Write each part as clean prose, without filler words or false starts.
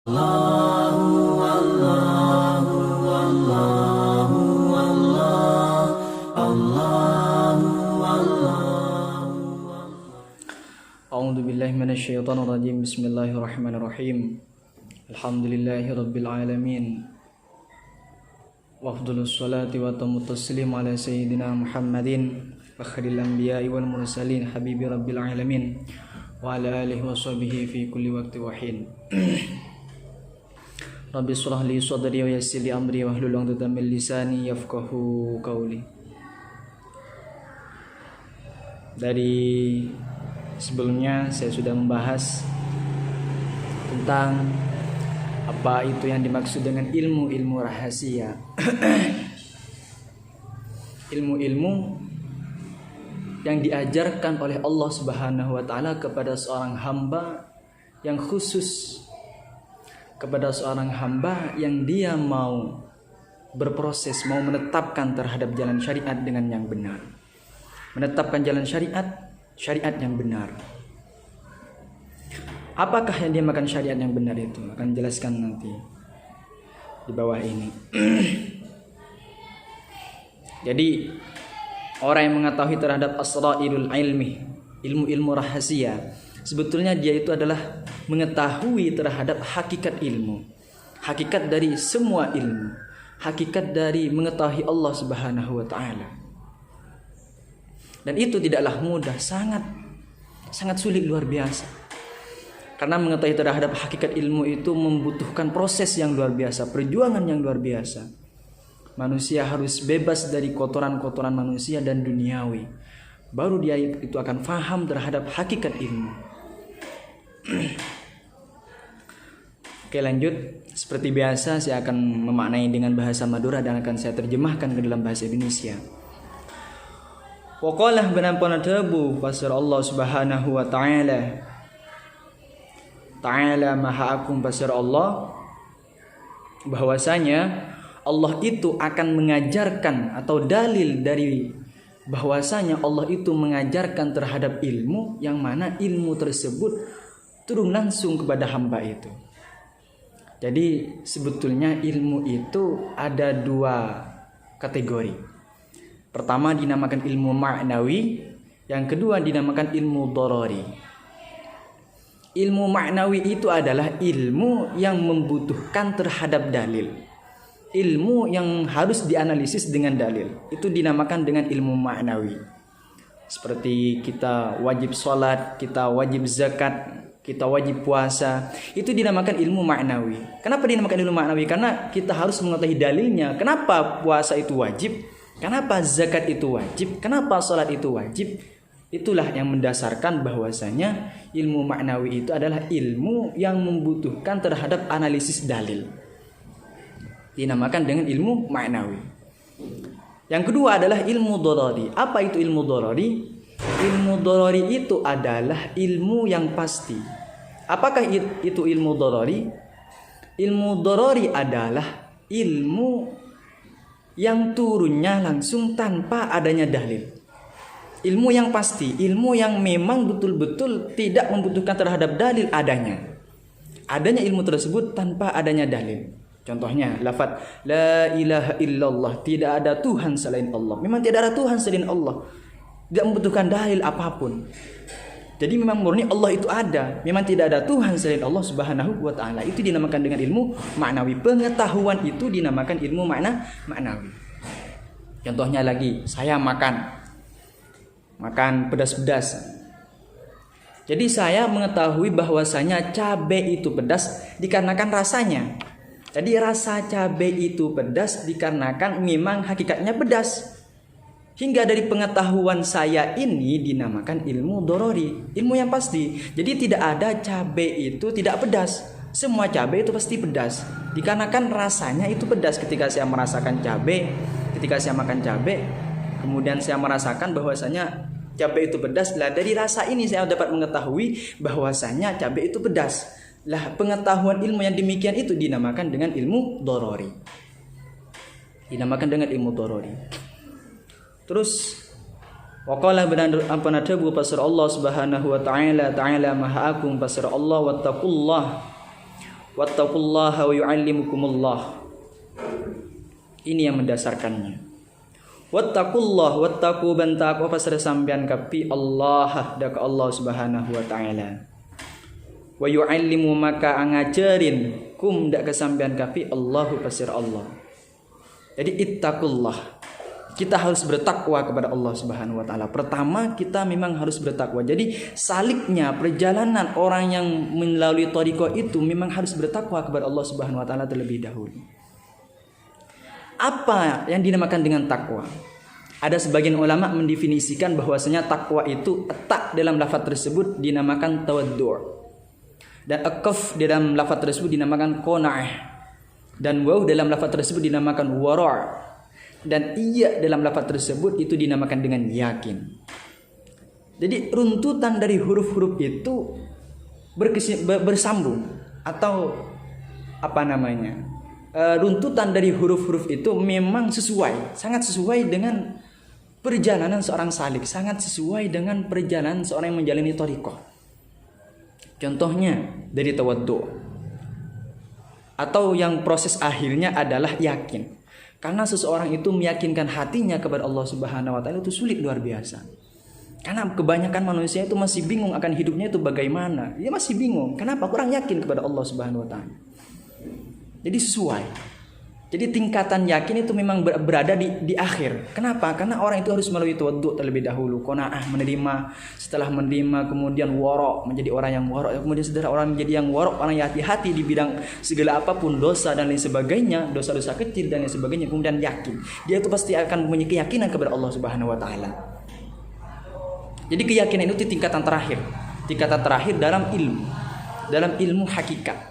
Allahu Allahu Allahu Allah Allahu Allahu A'udzu billahi minasyaitonir rajim. Bismillahirrahmanirrahim. Alhamdulillahi rabbil alamin. Wa afdhalus salati wa tammut taslim ala sayyidina Muhammadin fakhril anbiya'i wal mursalin habibi rabbil alamin wa ala alihi wa sahbihi fi kulli waqti wa hin. Rabbi shrah li sadri wa yassir li amri wahlul 'uqdatam min lisani yafqahu qawli. Dari sebelumnya saya sudah membahas tentang apa itu yang dimaksud dengan ilmu-ilmu rahasia. Ilmu-ilmu yang diajarkan oleh Allah Subhanahu wa taala kepada seorang hamba yang khusus, kepada seorang hamba yang dia mau berproses, mau menetapkan terhadap jalan syariat dengan yang benar. Menetapkan jalan syariat yang benar. Apakah yang dia makan syariat yang benar itu? Akan jelaskan nanti di bawah ini. Jadi orang yang mengetahui terhadap asrairul ilmi, ilmu-ilmu rahasia, sebetulnya dia itu adalah mengetahui terhadap hakikat ilmu, hakikat dari semua ilmu, hakikat dari mengetahui Allah Subhanahu wa taala. Dan itu tidaklah mudah, sangat sulit, luar biasa. Karena mengetahui terhadap hakikat ilmu itu membutuhkan proses yang luar biasa, perjuangan yang luar biasa. Manusia harus bebas dari kotoran-kotoran manusia dan duniawi. Baru dia itu akan faham terhadap hakikat ilmu. Oke, lanjut. Seperti biasa saya akan memaknai dengan bahasa Madura dan akan saya terjemahkan ke dalam bahasa Indonesia. Waqalah benampana tebu pasir Allah Subhanahu wa taala. Ta'ala maha agung pasir Allah, bahwasanya Allah itu akan mengajarkan, atau dalil dari bahwasanya Allah itu mengajarkan terhadap ilmu, yang mana ilmu tersebut turun langsung kepada hamba itu. Jadi sebetulnya ilmu itu ada dua kategori. Pertama dinamakan ilmu ma'nawi, yang kedua dinamakan ilmu dharari. Ilmu ma'nawi itu adalah ilmu yang membutuhkan terhadap dalil, ilmu yang harus dianalisis dengan dalil. Itu dinamakan dengan ilmu ma'nawi. Seperti kita wajib sholat, kita wajib zakat, kita wajib puasa, itu dinamakan ilmu ma'nawi. Kenapa dinamakan ilmu ma'nawi? Karena kita harus mengetahui dalilnya. Kenapa puasa itu wajib? Kenapa zakat itu wajib? Kenapa sholat itu wajib? Itulah yang mendasarkan bahwasanya ilmu ma'nawi itu adalah ilmu yang membutuhkan terhadap analisis dalil. Dinamakan dengan ilmu ma'nawi. Yang kedua adalah ilmu dharari. Apa itu ilmu dharari? Ilmu dharari itu adalah ilmu yang pasti. Apakah itu ilmu dharari? Ilmu dharari adalah ilmu yang turunnya langsung tanpa adanya dalil. Ilmu yang pasti, ilmu yang memang betul-betul tidak membutuhkan terhadap dalil adanya. Adanya ilmu tersebut tanpa adanya dalil. Contohnya lafaz la ilaha illallah, tidak ada Tuhan selain Allah. Memang tidak ada Tuhan selain Allah, tidak membutuhkan dalil apapun. Jadi memang murni Allah itu ada, memang tidak ada Tuhan selain Allah Subhanahu wa taala. Itu dinamakan dengan ilmu ma'nawi. Pengetahuan itu dinamakan ilmu ma'nawi. Contohnya lagi, saya makan pedas-pedas. Jadi saya mengetahui bahwasanya cabai itu pedas dikarenakan rasanya. Jadi rasa cabai itu pedas dikarenakan memang hakikatnya pedas. Hingga dari pengetahuan saya ini dinamakan ilmu dharari, ilmu yang pasti. Jadi tidak ada cabai itu tidak pedas. Semua cabai itu pasti pedas dikarenakan rasanya itu pedas. Ketika saya merasakan cabai, ketika saya makan cabai, kemudian saya merasakan bahwasanya cabai itu pedas. Lah dari rasa ini saya dapat mengetahui bahwasanya cabai itu pedas. Lah pengetahuan ilmu yang demikian itu dinamakan dengan ilmu dharari. Dinamakan dengan ilmu dharari. Terus waqala benar tebu pasir Allah Subhanahu wa taala, taala maha agung pasir Allah, wattaqullah wattaqullaha wa yu'allimukumullah. Ini yang mendasarkannya. Wattaqullah, wattaqu bantaku pasar sampean kapi Allah dak Allah Subhanahu wa taala. Wa yu'allimu maka ngajarin kum dak kesampean kapi Allahu pasir Allah. Jadi ittaqullah. Kita harus bertakwa kepada Allah Subhanahu wa taala. Pertama, kita memang harus bertakwa. Jadi saliknya perjalanan orang yang melalui thariqah itu memang harus bertakwa kepada Allah Subhanahu wa taala terlebih dahulu. Apa yang dinamakan dengan takwa? Ada sebagian ulama mendefinisikan bahwasanya takwa itu tak dalam lafaz tersebut dinamakan tawaddu'. Dan aqaf dalam lafaz tersebut dinamakan qanaah. Dan waw dalam lafaz tersebut dinamakan wara'. Dan iya dalam lafaz tersebut itu dinamakan dengan yakin. Jadi runtutan dari huruf-huruf itu bersambung atau apa namanya? Runtutan dari huruf-huruf itu memang sesuai, sangat sesuai dengan perjalanan seorang salik, sangat sesuai dengan perjalanan seorang yang menjalani thariqah. Contohnya dari tawaddu. Atau yang proses akhirnya adalah yakin. Karena seseorang itu meyakinkan hatinya kepada Allah Subhanahu wa taala itu sulit luar biasa. Karena kebanyakan manusia itu masih bingung akan hidupnya itu bagaimana. Dia masih bingung. Kenapa? Kurang yakin kepada Allah Subhanahu wa taala. Jadi sesuai. Jadi tingkatan yakin itu memang berada di akhir. Kenapa? Karena orang itu harus melalui tawaddu terlebih dahulu. Qanaah menerima, setelah menerima kemudian wara' menjadi orang yang wara', kemudian setelah orang menjadi yang wara', orang yang hati-hati di bidang segala apapun dosa dan lain sebagainya, dosa-dosa kecil dan lain sebagainya, kemudian yakin. Dia itu pasti akan mempunyai keyakinan kepada Allah Subhanahu wa taala. Jadi keyakinan itu di tingkatan terakhir. Tingkatan terakhir dalam ilmu. Dalam ilmu hakikat.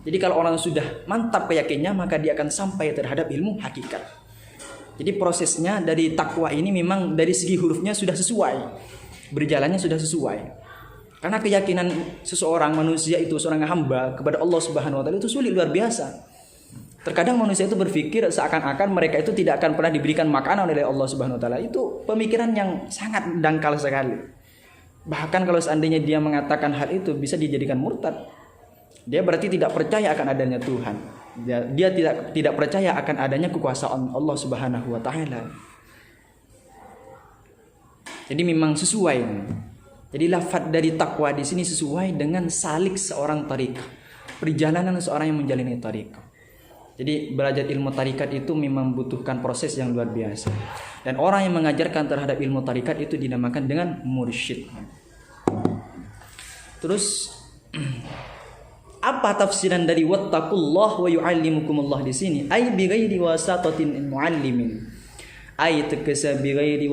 Jadi kalau orang sudah mantap keyakinannya maka dia akan sampai terhadap ilmu hakikat. Jadi prosesnya dari takwa ini memang dari segi hurufnya sudah sesuai. Berjalannya sudah sesuai. Karena keyakinan seseorang manusia itu, seorang hamba kepada Allah Subhanahu wa taala itu sulit luar biasa. Terkadang manusia itu berpikir seakan-akan mereka itu tidak akan pernah diberikan makanan oleh Allah Subhanahu wa taala. Itu pemikiran yang sangat dangkal sekali. Bahkan kalau seandainya dia mengatakan hal itu bisa dijadikan murtad. Dia berarti tidak percaya akan adanya Tuhan. Dia tidak percaya akan adanya kekuasaan Allah Subhanahu wa taala. Jadi memang sesuai. Jadi lafaz dari takwa di sini sesuai dengan salik seorang thariqah. Perjalanan seorang yang menjalani thariqah. Jadi belajar ilmu tarikat itu memang membutuhkan proses yang luar biasa. Dan orang yang mengajarkan terhadap ilmu tarikat itu dinamakan dengan mursyid. Terus apa tafsiran dari wattaqullah wa yu'allimukumullah di sini? Ai bi ghairi wasatatin muallimin. Ai tegese bi ghairi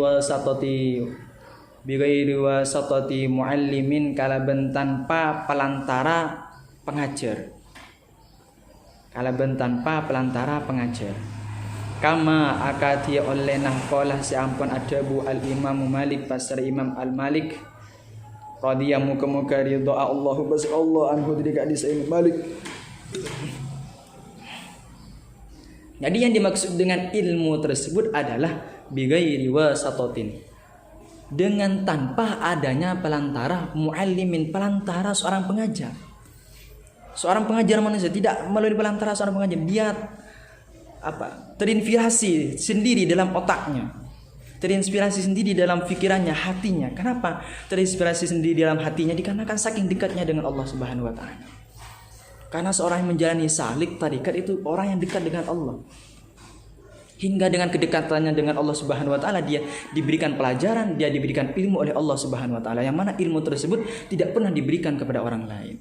wasatati muallimin kalaban tanpa pelantara pengajar. Kalaban tanpa pelantara pengajar. Kama akati oleh nahqalah si ampun adabu al-Imam Malik pasar Imam Al-Malik radhiyamu kemuka ridha Allahu bas Allah anhu dari hadis Imam Malik. Jadi yang dimaksud dengan ilmu tersebut adalah bighairi wasatatin, dengan tanpa adanya pelantara muallimin, pelantara seorang pengajar. Seorang pengajar manusia tidak melalui pelantara seorang pengajar, dia terinspirasi sendiri dalam otaknya, terinspirasi sendiri dalam pikirannya, hatinya. Kenapa terinspirasi sendiri dalam hatinya? Dikarenakan saking dekatnya dengan Allah Subhanahu wa taala. Karena seorang yang menjalani salik tarikat itu orang yang dekat dengan Allah. Hingga dengan kedekatannya dengan Allah Subhanahu wa taala dia diberikan pelajaran, dia diberikan ilmu oleh Allah Subhanahu wa taala, yang mana ilmu tersebut tidak pernah diberikan kepada orang lain.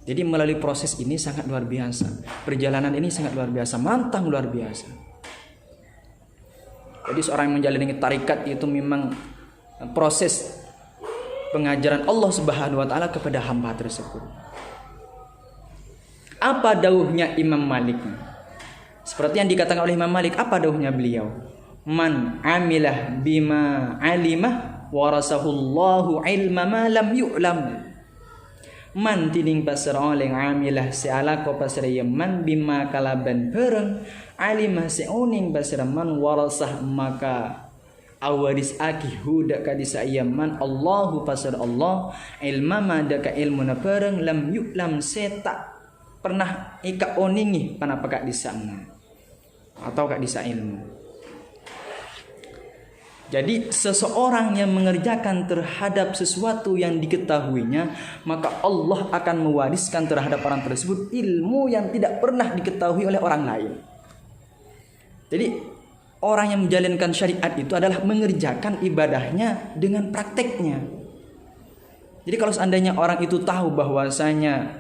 Jadi melalui proses ini sangat luar biasa. Perjalanan ini sangat luar biasa, mantang luar biasa. Jadi seorang yang menjalani tarikat itu memang proses pengajaran Allah Subhanahu wa taala kepada hamba tersebut. Apa dauhnya Imam Malik? Seperti yang dikatakan oleh Imam Malik, apa dauhnya beliau? Man amilah bima alimah warasahullahu ilma ma lam yu'lam. Man tining pasar oleh amilah seala ko pasar man bima kalaban pereng alimah seuning pasar man warasah maka awaris aki huda kadisa man Allahu pasar Allah ilma ma daka ilmu na pereng lam yu'lam seta pernah ika oningi panapa kak di sana atau kak disa ilmu. Jadi seseorang yang mengerjakan terhadap sesuatu yang diketahuinya, maka Allah akan mewariskan terhadap orang tersebut ilmu yang tidak pernah diketahui oleh orang lain. Jadi orang yang menjalankan syariat itu adalah mengerjakan ibadahnya dengan prakteknya. Jadi kalau seandainya orang itu tahu bahwasanya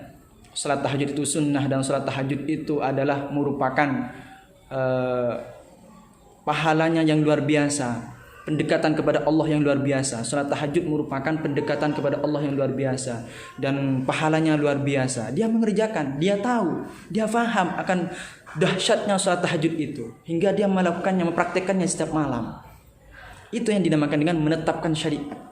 salat tahajud itu sunnah dan salat tahajud itu adalah merupakan pahalanya yang luar biasa, pendekatan kepada Allah yang luar biasa. Salat tahajud merupakan pendekatan kepada Allah yang luar biasa dan pahalanya luar biasa. Dia mengerjakan, dia tahu, dia faham akan dahsyatnya salat tahajud itu hingga dia melakukannya, mempraktekannya setiap malam. Itu yang dinamakan dengan menetapkan syariat.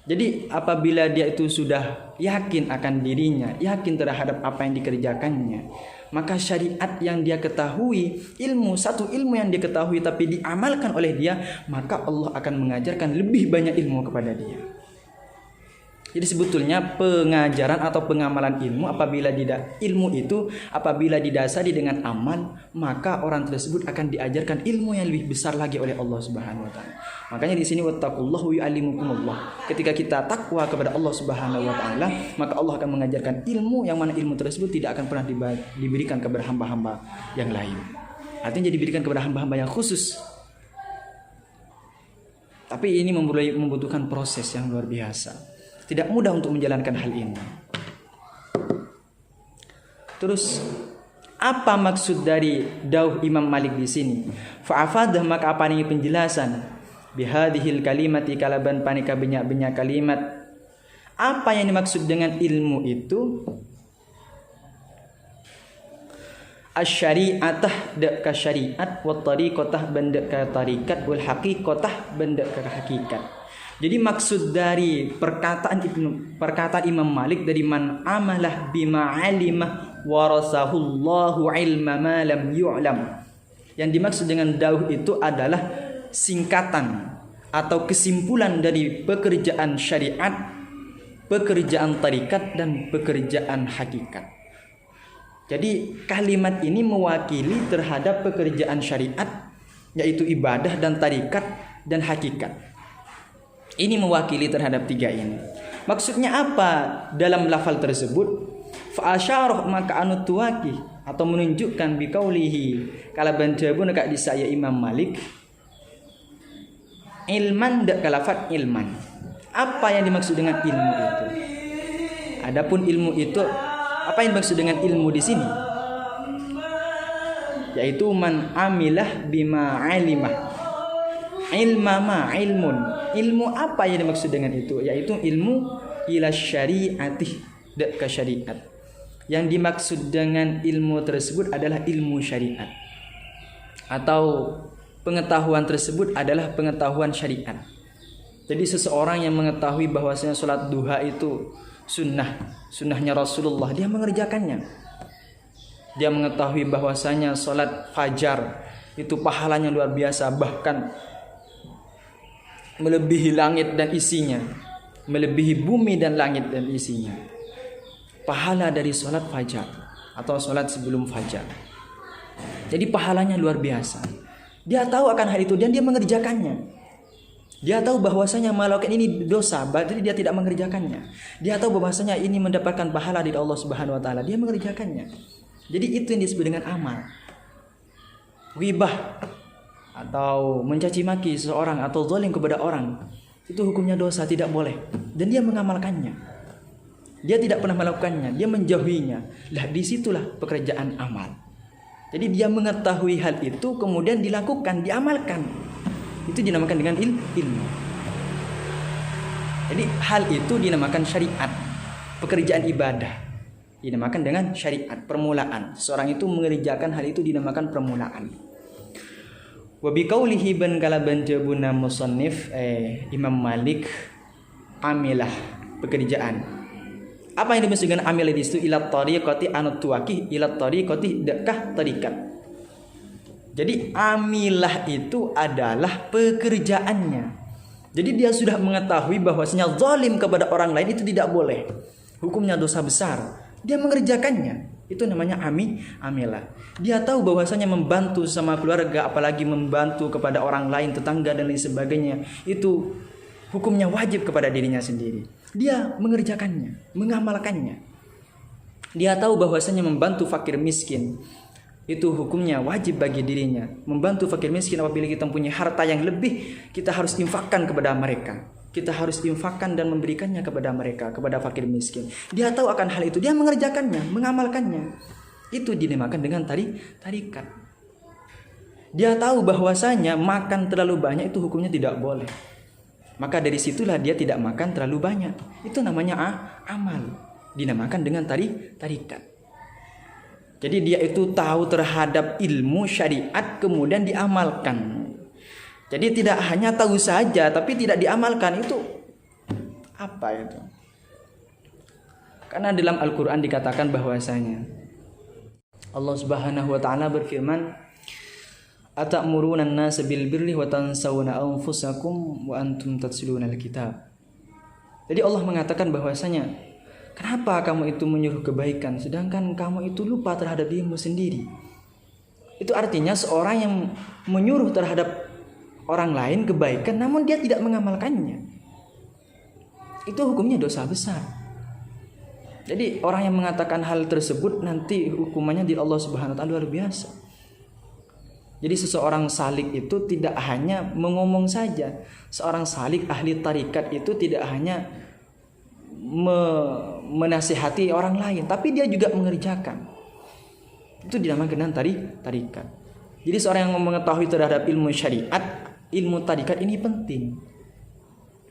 Jadi apabila dia itu sudah yakin akan dirinya, yakin terhadap apa yang dikerjakannya, maka syariat yang dia ketahui, satu ilmu yang dia ketahui tapi diamalkan oleh dia, maka Allah akan mengajarkan lebih banyak ilmu kepada dia. Jadi sebetulnya pengajaran atau pengamalan ilmu apabila didasari dengan amal, maka orang tersebut akan diajarkan ilmu yang lebih besar lagi oleh Allah Subhanahu wa taala. Makanya di sini wattaqullahu yu'allimukumullah. Ketika kita takwa kepada Allah Subhanahu wa taala, maka Allah akan mengajarkan ilmu yang mana ilmu tersebut tidak akan pernah diberikan kepada hamba-hamba yang lain. Artinya diberikan kepada hamba-hamba yang khusus. Tapi ini membutuhkan proses yang luar biasa. Tidak mudah untuk menjalankan hal ini. Terus apa maksud dari dauh Imam Malik di sini? Fa'afadah, maka apa ini penjelasan? Bihadhil kalimati, kalaban panika banyak kalimat. Apa yang dimaksud dengan ilmu itu? Asy-syari'atah dak ka syariat, wa tariqatah bandak ka tarikat, wal haqiqatah bandak ka hakikat. Jadi maksud dari perkataan Imam Malik dari man amalah bima alimah warasahullahu ilma ma lam yu'lam. Yang dimaksud dengan dauh itu adalah singkatan atau kesimpulan dari pekerjaan syariat, pekerjaan tarikat dan pekerjaan hakikat. Jadi kalimat ini mewakili terhadap pekerjaan syariat, yaitu ibadah dan tarikat dan hakikat. Ini mewakili terhadap tiga ini. Maksudnya apa dalam lafal tersebut? Fa'asyarah, maka anu tuwaki atau menunjukkan biqaulihi kalaban jabun kak di saya Imam Malik ilman dak kalafat ilman. Apa yang dimaksud dengan ilmu itu? Adapun ilmu itu, apa yang dimaksud dengan ilmu di sini? Yaitu man amilah bima alimah. Ilmama ilmun. Ilmu apa yang dimaksud dengan itu? Yaitu ilmu ila syari'atih, dak ke syariat. Yang dimaksud dengan ilmu tersebut adalah ilmu syariat, atau pengetahuan tersebut adalah pengetahuan syariat. Jadi seseorang yang mengetahui bahwasanya salat duha itu sunnahnya Rasulullah, dia mengerjakannya. Dia mengetahui bahwasanya salat fajar itu pahalanya luar biasa, bahkan melebihi langit dan isinya, melebihi bumi dan langit dan isinya. Pahala dari sholat fajar atau sholat sebelum fajar. Jadi pahalanya luar biasa. Dia tahu akan hal itu dan dia mengerjakannya. Dia tahu bahwasanya melakukan ini dosa, berarti dia tidak mengerjakannya. Dia tahu bahwasanya ini mendapatkan pahala dari Allah Subhanahu wa taala, dia mengerjakannya. Jadi itu yang disebut dengan amal. Ghibah atau mencaci maki seseorang atau zalim kepada orang, itu hukumnya dosa, tidak boleh. Dan dia mengamalkannya. Dia tidak pernah melakukannya, dia menjauhinya. Lah disitulah pekerjaan amal. Jadi dia mengetahui hal itu, kemudian dilakukan, diamalkan. Itu dinamakan dengan ilmu. Jadi hal itu dinamakan syariat. Pekerjaan ibadah dinamakan dengan syariat, permulaan. Seorang itu mengerjakan hal itu dinamakan permulaan. Wa biqaulihi ban kalaban jabuna musannif Imam Malik amilah, pekerjaan. Apa yang dimaksud dengan amilah di situ? Ila tariqati anu tuwaki ila tariqati dakah tarikat. Jadi amilah itu adalah pekerjaannya. Jadi dia sudah mengetahui bahwasanya zalim kepada orang lain itu tidak boleh. Hukumnya dosa besar. dia mengerjakannya. Itu namanya amilah. Dia tahu bahwasanya membantu sama keluarga, apalagi membantu kepada orang lain, tetangga dan lain sebagainya, itu hukumnya wajib kepada dirinya sendiri. Dia mengerjakannya, mengamalkannya. Dia tahu bahwasanya membantu fakir miskin itu hukumnya wajib bagi dirinya. Membantu fakir miskin apabila kita punya harta yang lebih, kita harus infakkan kepada mereka. Kita harus infakkan dan memberikannya kepada mereka, kepada fakir miskin. Dia tahu akan hal itu, dia mengerjakannya, mengamalkannya. Itu dinamakan dengan tarikat. Dia tahu bahwasanya makan terlalu banyak itu hukumnya tidak boleh. Maka dari situlah dia tidak makan terlalu banyak. Itu namanya amal. Dinamakan dengan tarikat. Jadi dia itu tahu terhadap ilmu syariat kemudian diamalkan. Jadi tidak hanya tahu saja tapi tidak diamalkan, itu apa itu? Karena dalam Al-Qur'an dikatakan bahwasanya Allah Subhanahu wa taala berfirman, "Atamuruna an-nasa bil birri wa tansawna anfusakum wa antum tatluna al-kitab." Jadi Allah mengatakan bahwasanya, kenapa kamu itu menyuruh kebaikan sedangkan kamu itu lupa terhadap dirimu sendiri? Itu artinya seorang yang menyuruh terhadap orang lain kebaikan namun dia tidak mengamalkannya, itu hukumnya dosa besar. Jadi orang yang mengatakan hal tersebut nanti hukumannya di Allah Subhanahu wa taala luar biasa. Jadi seseorang salik itu tidak hanya mengomong saja. Seorang salik ahli tarikat itu tidak hanya menasihati orang lain, tapi dia juga mengerjakan. Itu dinamakan dengan tarikat. Jadi seorang yang mengetahui terhadap ilmu syariat, ilmu tarikat ini penting.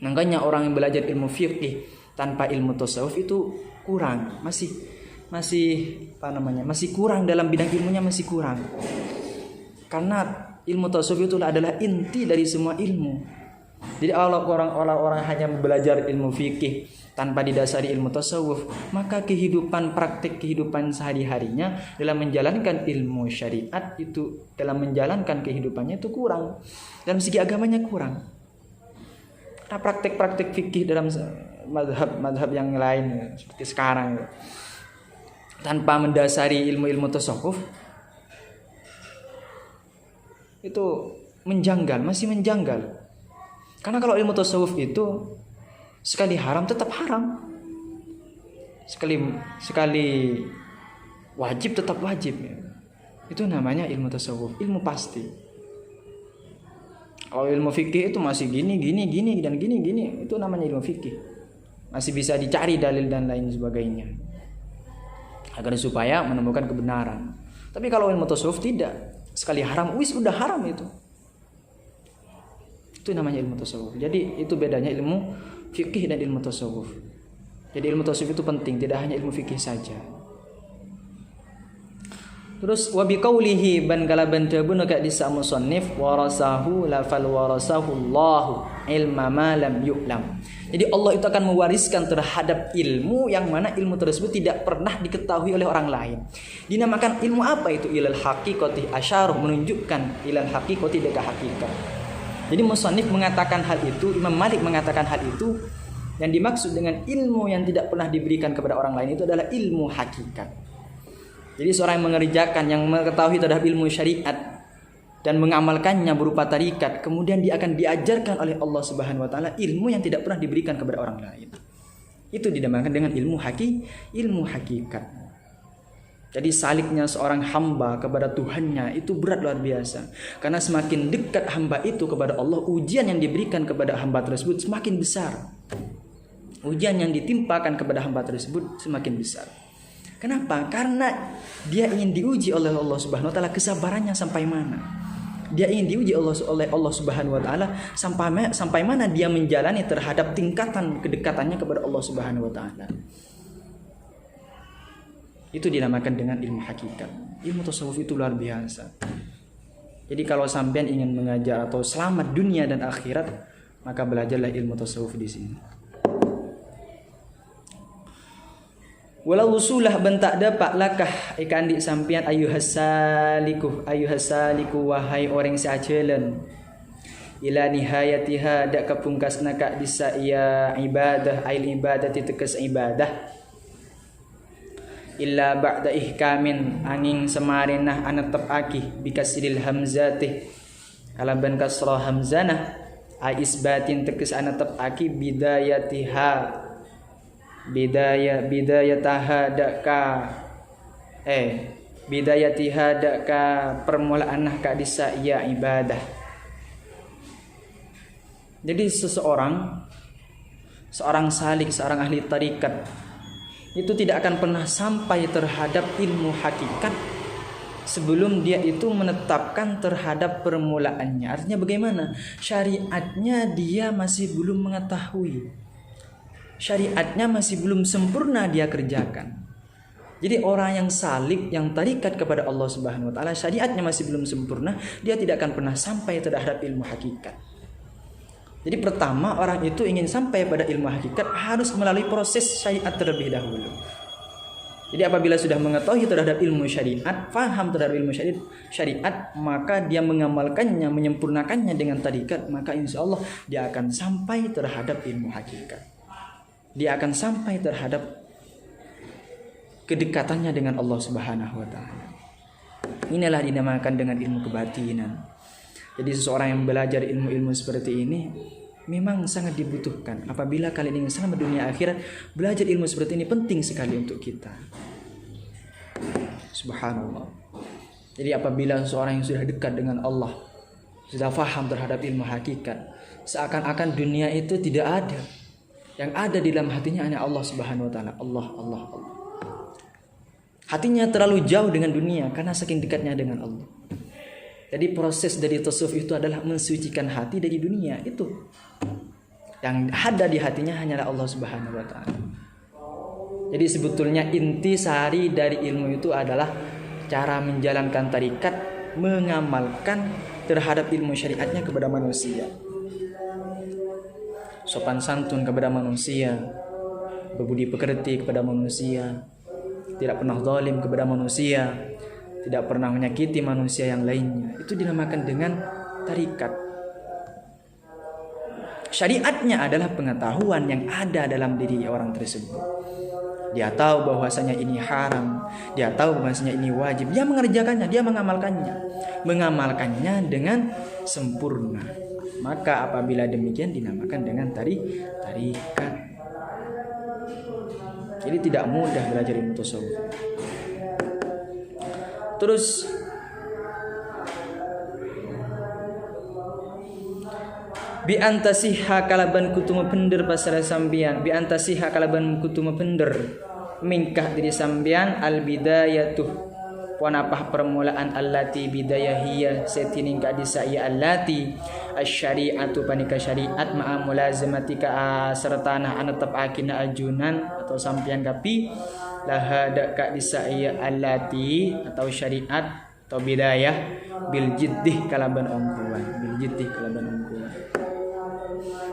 Makanya orang yang belajar ilmu fiqih tanpa ilmu tasawuf itu kurang, masih kurang dalam bidang ilmunya, masih kurang. Karena ilmu tasawuf itu adalah inti dari semua ilmu. Jadi kalau orang hanya belajar ilmu fikih tanpa didasari ilmu tasawuf, maka praktik kehidupan sehari-harinya dalam menjalankan ilmu syariat itu, dalam menjalankan kehidupannya itu kurang. Dalam segi agamanya kurang. Nah, praktik-praktik fikih dalam madhab yang lain seperti sekarang tanpa mendasari ilmu-ilmu tasawuf itu masih menjanggal. Karena kalau ilmu tasawuf itu sekali haram tetap haram, sekali wajib tetap wajib. Itu namanya ilmu tasawuf, ilmu pasti. Kalau ilmu fikih itu masih gini dan gini, itu namanya ilmu fikih. Masih bisa dicari dalil dan lain sebagainya agar supaya menemukan kebenaran. Tapi kalau ilmu tasawuf tidak, sekali haram udah haram itu. Itu namanya ilmu tasawuf. Jadi itu bedanya ilmu fikih dan ilmu tasawuf. Jadi ilmu tasawuf itu penting, tidak hanya ilmu fikih saja. Terus wa biqaulihi ban kala bantabun ka disa musannif warasahu la fal warasahu Allah ilma ma lam yu'lam. Jadi Allah itu akan mewariskan terhadap ilmu yang mana ilmu tersebut tidak pernah diketahui oleh orang lain. Dinamakan ilmu apa itu? Ilal haqiqati asyarah, menunjukkan ilal haqiqati dekat hakikat. Jadi musannif mengatakan hal itu, Imam Malik mengatakan hal itu, yang dimaksud dengan ilmu yang tidak pernah diberikan kepada orang lain itu adalah ilmu hakikat. Jadi seorang yang mengerjakan, yang mengetahui terhadap ilmu syariat dan mengamalkannya berupa tarikat, kemudian dia akan diajarkan oleh Allah Subhanahu wa taala ilmu yang tidak pernah diberikan kepada orang lain. Itu dinamakan dengan ilmu hakikat. Jadi saliknya seorang hamba kepada Tuhannya itu berat luar biasa. Karena semakin dekat hamba itu kepada Allah, ujian yang diberikan kepada hamba tersebut semakin besar. Ujian yang ditimpakan kepada hamba tersebut semakin besar. Kenapa? Karena dia ingin diuji oleh Allah Subhanahu wa taala kesabarannya sampai mana. Dia ingin diuji oleh Allah Subhanahu wa taala sampai mana dia menjalani terhadap tingkatan kedekatannya kepada Allah Subhanahu wa taala. Itu dinamakan dengan ilmu hakikat. Ilmu tasawuf itu luar biasa. Jadi kalau sampean ingin mengajar atau selamat dunia dan akhirat, maka belajarlah ilmu tasawuf di sini. Walau usulah bentak dapat lakah ikan di sampian ayuhasaliku wahai orang seacelan ila nihayatiha dak kapungkasna ka disa ia ibadah ail ibadati tekes ibadah. illa ba'da ihkamin angin semarinah anatep akih bikasril hamzati kalaban kasrah hamzanah a isbatin tekes anatep akih bidayataha daka bidayatiha daka permulaan ka disa ya ibadah. Jadi seorang salik, seorang ahli tarikat itu tidak akan pernah sampai terhadap ilmu hakikat sebelum dia itu menetapkan terhadap permulaannya. Artinya bagaimana? Syariatnya dia masih belum mengetahui. Syariatnya masih belum sempurna dia kerjakan. Jadi orang yang salik, yang tarikat kepada Allah Subhanahu wa taala, syariatnya masih belum sempurna, dia tidak akan pernah sampai terhadap ilmu hakikat. Jadi pertama orang itu ingin sampai pada ilmu hakikat harus melalui proses syariat terlebih dahulu. Jadi apabila sudah mengetahui terhadap ilmu syariat, faham terhadap ilmu syariat, maka dia mengamalkannya, menyempurnakannya dengan tarikat, maka insya Allah dia akan sampai terhadap ilmu hakikat. Dia akan sampai terhadap kedekatannya dengan Allah Subhanahu wa taala. Inilah dinamakan dengan ilmu kebatinan. Jadi seseorang yang belajar ilmu-ilmu seperti ini memang sangat dibutuhkan. Apabila kalian ingin selamat dunia akhirat, belajar ilmu seperti ini penting sekali untuk kita. Subhanallah. Jadi apabila seseorang yang sudah dekat dengan Allah, sudah faham terhadap ilmu hakikat, seakan-akan dunia itu tidak ada. Yang ada di dalam hatinya hanya Allah Subhanahu wa taala. Allah. Hatinya terlalu jauh dengan dunia karena saking dekatnya dengan Allah. Jadi proses dari tasawuf itu adalah mensucikan hati dari dunia itu. Yang ada di hatinya hanyalah Allah Subhanahu wa taala. Jadi sebetulnya inti sari dari ilmu itu adalah cara menjalankan tarikat, mengamalkan terhadap ilmu syariatnya kepada manusia. Sopan santun kepada manusia, berbudi pekerti kepada manusia, tidak pernah zalim kepada manusia, tidak pernah menyakiti manusia yang lainnya. Itu dinamakan dengan tarikat. Syariatnya adalah pengetahuan yang ada dalam diri orang tersebut. Dia tahu bahwasanya ini haram, dia tahu bahwasanya ini wajib, dia mengerjakannya, dia mengamalkannya dengan sempurna. Maka apabila demikian dinamakan dengan tarikat. Jadi tidak mudah belajar ilmu tasawuf. Terus bi antasiha kalaban kutuma pender pasal sambian, bi antasiha kalaban kutuma pender mingkah diri sambian al bidayatuh wanapah permulaan allati bidayahiyah setining ka disaya allati asyari'atu panika syariat ma'a mulazamatika sertana anetep akina ajunan atau sampian kapi lahada ka disaya allati atau syariat atau bidayah bil jiddih kalaban ongkuan,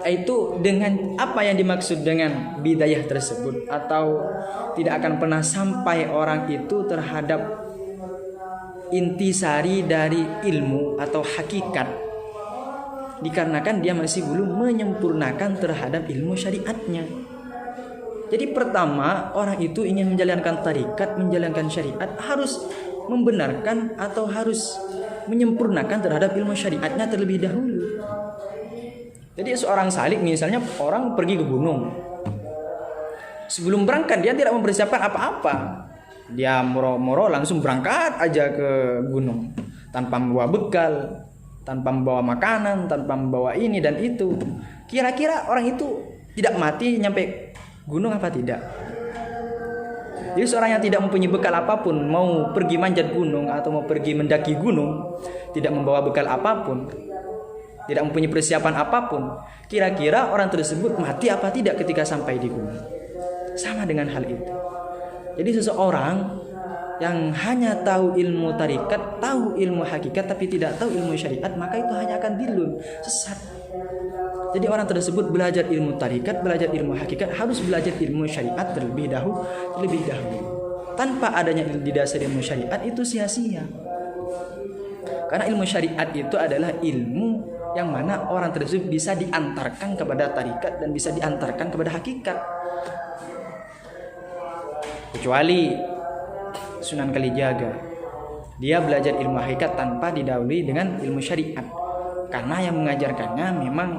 itu dengan apa yang dimaksud dengan bidayah tersebut, atau tidak akan pernah sampai orang itu terhadap intisari dari ilmu atau hakikat dikarenakan dia masih belum menyempurnakan terhadap ilmu syariatnya. Jadi pertama orang itu ingin menjalankan tarikat, menjalankan syariat, harus membenarkan atau harus menyempurnakan terhadap ilmu syariatnya terlebih dahulu. Jadi seorang salik misalnya orang pergi ke gunung, sebelum berangkat dia tidak mempersiapkan apa-apa. Dia moro-moro langsung berangkat aja ke gunung tanpa membawa bekal, tanpa membawa makanan, tanpa membawa ini dan itu. Kira-kira orang itu tidak mati nyampe gunung apa tidak? Jadi seorang yang tidak mempunyai bekal apapun, mau pergi manjat gunung atau mau pergi mendaki gunung, tidak membawa bekal apapun, tidak mempunyai persiapan apapun, kira-kira orang tersebut mati apa tidak ketika sampai di gunung? Sama dengan hal itu. Jadi seseorang yang hanya tahu ilmu tarikat, tahu ilmu hakikat tapi tidak tahu ilmu syariat, maka itu hanya akan dilun, sesat. Jadi orang tersebut belajar ilmu tarikat, belajar ilmu hakikat, harus belajar ilmu syariat terlebih dahulu. Tanpa adanya di dasar ilmu syariat itu sia-sia. Karena ilmu syariat itu adalah ilmu yang mana orang tersebut bisa diantarkan kepada tarikat dan bisa diantarkan kepada hakikat. Kecuali Sunan Kalijaga. Dia belajar ilmu hakikat tanpa didahului dengan ilmu syariat. Karena yang mengajarkannya memang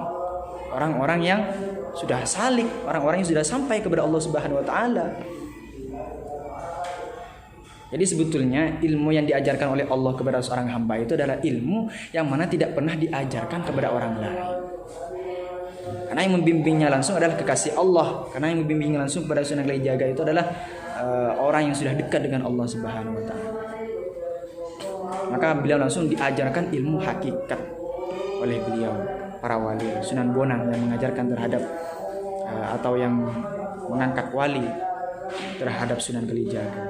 orang-orang yang sudah salik, orang-orang yang sudah sampai kepada Allah Subhanahu wa taala. Jadi sebetulnya ilmu yang diajarkan oleh Allah kepada seorang hamba itu adalah ilmu yang mana tidak pernah diajarkan kepada orang lain. Karena yang membimbingnya langsung adalah kekasih Allah. Karena yang membimbingnya langsung kepada Sunan Kalijaga itu adalah orang yang sudah dekat dengan Allah Subhanahu wa taala. Maka beliau langsung diajarkan ilmu hakikat oleh beliau, para wali. Sunan Bonang yang mengajarkan terhadap atau yang mengangkat wali terhadap Sunan Kalijaga.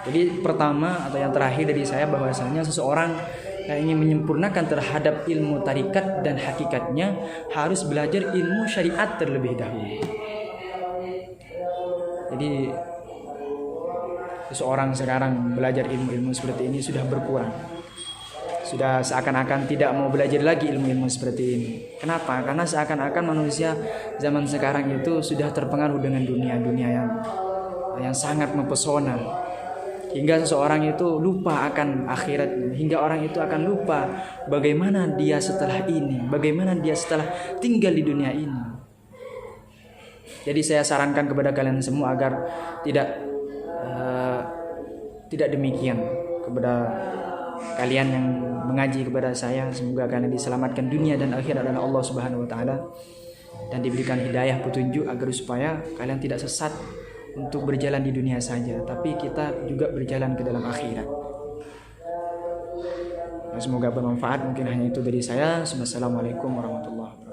Jadi pertama atau yang terakhir dari saya bahwasanya seseorang yang ingin menyempurnakan terhadap ilmu tarikat dan hakikatnya harus belajar ilmu syariat terlebih dahulu. Jadi seseorang sekarang belajar ilmu-ilmu seperti ini sudah berkurang. Sudah seakan-akan tidak mau belajar lagi ilmu-ilmu seperti ini. Kenapa? Karena seakan-akan manusia zaman sekarang itu sudah terpengaruh dengan dunia yang sangat mempesona. Hingga seseorang itu lupa akan akhiratnya. Hingga orang itu akan lupa bagaimana dia setelah ini. Bagaimana dia setelah tinggal di dunia ini. Jadi saya sarankan kepada kalian semua agar tidak demikian. Kepada kalian yang mengaji kepada saya, semoga kalian diselamatkan dunia dan akhirat oleh Allah Subhanahu wa taala. Dan diberikan hidayah petunjuk agar supaya kalian tidak sesat untuk berjalan di dunia saja, tapi kita juga berjalan ke dalam akhirat. Semoga bermanfaat. Mungkin hanya itu dari saya. Wassalamualaikum warahmatullahi wabarakatuh.